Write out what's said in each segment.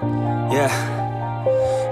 Yeah.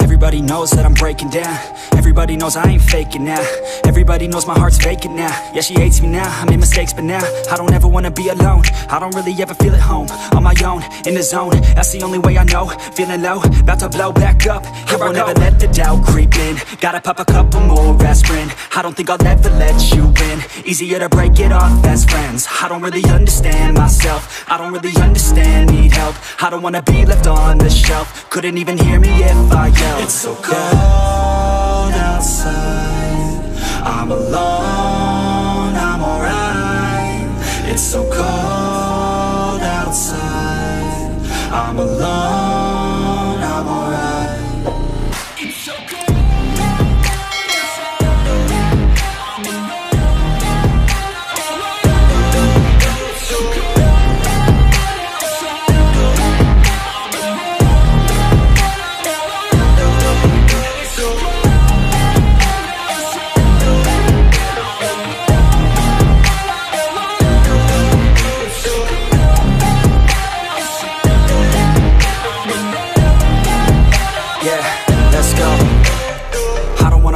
Everybody knows that I'm breaking down. Everybody knows I ain't faking now. Everybody knows my heart's vacant now. Yeah, she hates me now, I made mistakes but now I don't ever wanna be alone. I don't really ever feel at home. On my own, in the zone, that's the only way I know. Feeling low, about to blow back up. Here I won't ever let the doubt creep in. Gotta pop a couple more aspirin. I don't think I'll ever let you in. Easier to break it off best friends. I don't really understand myself. I don't really understand, need help. I don't wanna be left on the shelf. Couldn't even hear me if I yelled. It's so cold outside, I'm alone, I'm alright. It's so cold outside, I'm alone, I'm alright. It's so cold.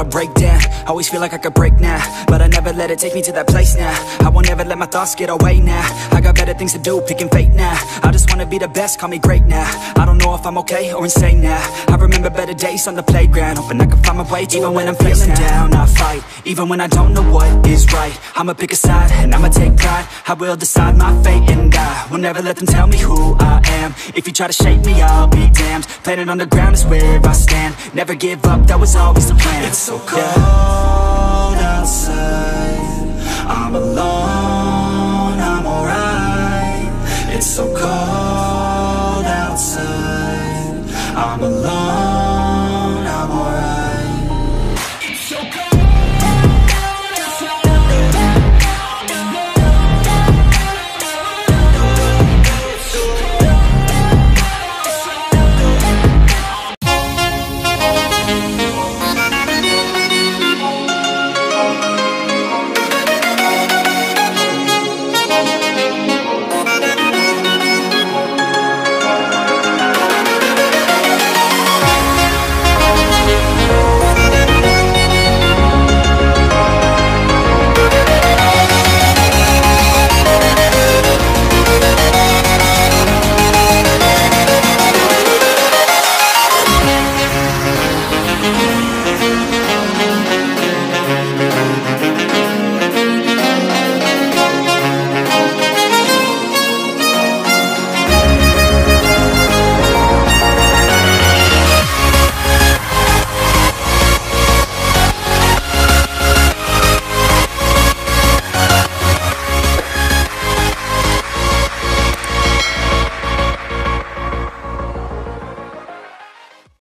Break down, always feel like I could break now, but I never let it take me to that place now. I won't ever let my thoughts get away now. I got better things to do, picking fate now. I just wanna be the best, call me great now. I don't know if I'm okay or insane now. I remember better days on the playground, hoping I can find my way. Even when I'm feeling down, I fight. Even when I don't know what is right, I'ma pick a side and I'ma take pride. I will decide my fate and I will never let them tell me who I am. If you try to shake me, I'll be damned. Planet on the ground is where I stand. Never give up, that was always the plan. It's so cold outside, I'm alone, I'm alright. It's so cold outside, I'm alone.